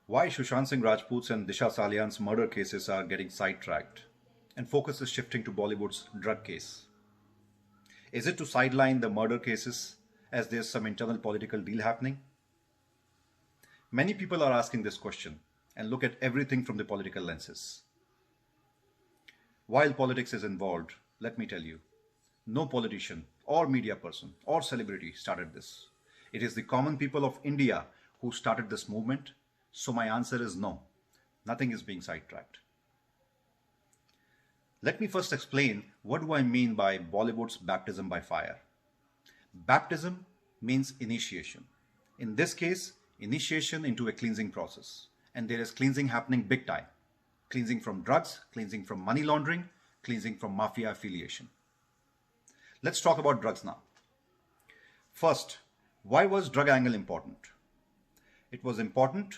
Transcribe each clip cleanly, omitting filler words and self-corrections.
Why Sushant Singh Rajput's and Disha Salian's murder cases are getting sidetracked and focus is shifting to Bollywood's drug case. Is it to sideline the murder cases as there's some internal political deal happening? Many people are asking this question and look at everything from the political lenses. While politics is involved, let me tell you, no politician or media person or celebrity started this. It is the common people of India who started this movement. So my answer is no, nothing is being sidetracked. Let me first explain what do I mean by Bollywood's baptism by fire. Baptism means initiation. In this case, initiation into a cleansing process. And there is cleansing happening big time. Cleansing from drugs, cleansing from money laundering, cleansing from mafia affiliation. Let's talk about drugs now. First, why was drug angle important? It was important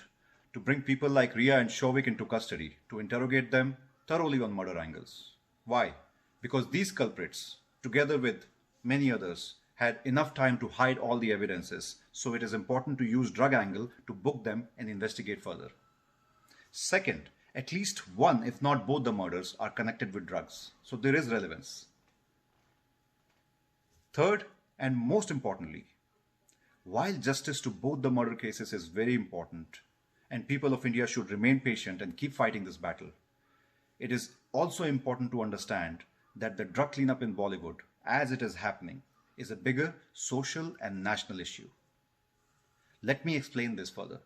to bring people like Ria and Shovik into custody to interrogate them thoroughly on murder angles. Why? Because these culprits, together with many others, had enough time to hide all the evidences, so it is important to use drug angle to book them and investigate further. Second, at least one, if not both the murders are connected with drugs, so there is relevance. Third, and most importantly, while justice to both the murder cases is very important, and people of India should remain patient and keep fighting this battle, it is also important to understand that the drug cleanup in Bollywood, as it is happening, is a bigger social and national issue. Let me explain this further.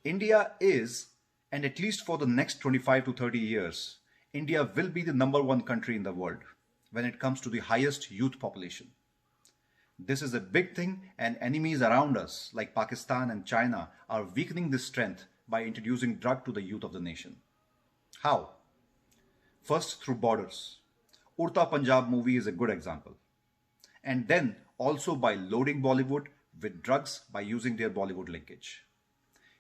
India is, and at least for the next 25 to 30 years, India will be the #1 country in the world when it comes to the highest youth population. This is a big thing, and enemies around us like Pakistan and China are weakening this strength by introducing drug to the youth of the nation. How? First, through borders. Urta Punjab movie is a good example. And then also by loading Bollywood with drugs by using their Bollywood linkage.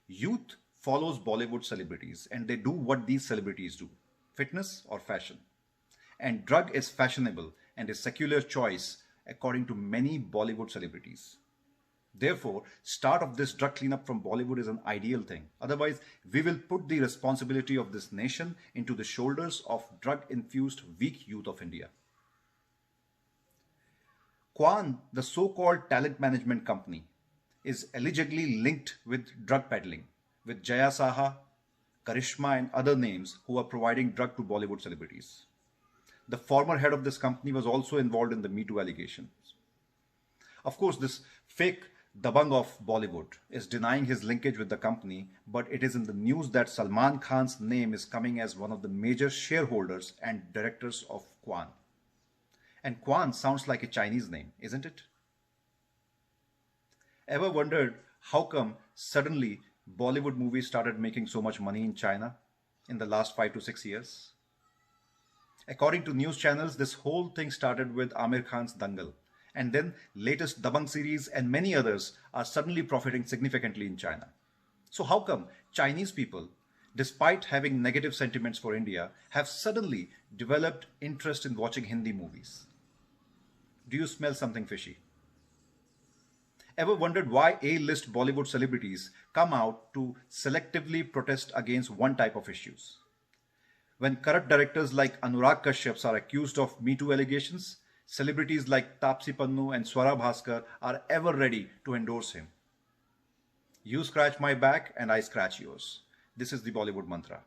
Youth follows Bollywood celebrities and they do what these celebrities do, fitness or fashion. And drug is fashionable and a secular choice according to many Bollywood celebrities. Therefore, start of this drug cleanup from Bollywood is an ideal thing. Otherwise, we will put the responsibility of this nation into the shoulders of drug-infused weak youth of India. Kwan, the so-called talent management company, is allegedly linked with drug peddling, with Jaya Saha, Karishma and other names who are providing drug to Bollywood celebrities. The former head of this company was also involved in the Me Too allegations. Of course, this fake Dabang of Bollywood is denying his linkage with the company, but it is in the news that Salman Khan's name is coming as one of the major shareholders and directors of Kwan. And Kwan sounds like a Chinese name, isn't it? Ever wondered how come suddenly Bollywood movies started making so much money in China in the last 5 to 6 years? According to news channels, this whole thing started with Amir Khan's Dangal, and then latest Dabang series and many others are suddenly profiting significantly in China. So how come Chinese people, despite having negative sentiments for India, have suddenly developed interest in watching Hindi movies? Do you smell something fishy? Ever wondered why A-list Bollywood celebrities come out to selectively protest against one type of issues? When corrupt directors like Anurag Kashyap are accused of Me Too allegations, celebrities like Taapsee Pannu and Swara Bhaskar are ever ready to endorse him. You scratch my back and I scratch yours. This is the Bollywood mantra.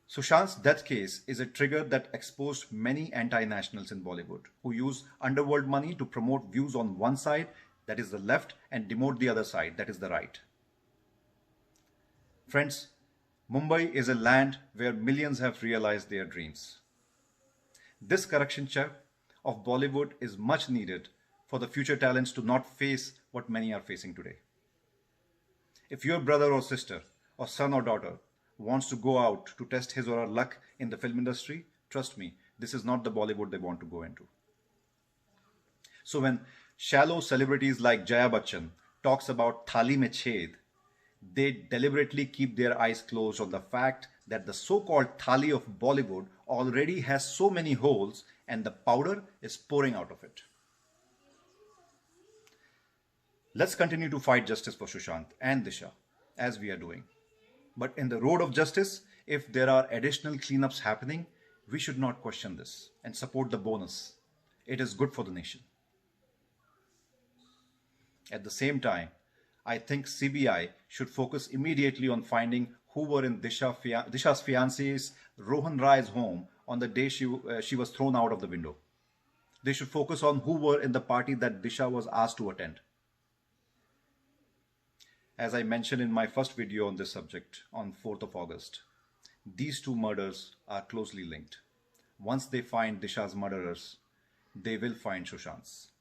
Sushant's death case is a trigger that exposed many anti-nationals in Bollywood who use underworld money to promote views on one side, that is the left, and demote the other side, that is the right. Friends, Mumbai is a land where millions have realized their dreams. This correction check of Bollywood is much needed for the future talents to not face what many are facing today. If your brother or sister or son or daughter wants to go out to test his or her luck in the film industry, trust me, this is not the Bollywood they want to go into. So when shallow celebrities like Jaya Bachchan talks about thali mein ched, they deliberately keep their eyes closed on the fact that the so-called thali of Bollywood already has so many holes and the powder is pouring out of it. Let's continue to fight justice for Sushant and Disha, as we are doing. But in the road of justice, if there are additional cleanups happening, we should not question this and support the bonus. It is good for the nation. At the same time, I think CBI should focus immediately on finding who were in Disha's fiance's Rohan Rai's home on the day she was thrown out of the window. They should focus on who were in the party that Disha was asked to attend. As I mentioned in my first video on this subject on 4th of August, these two murders are closely linked. Once they find Disha's murderers, they will find Sushant's.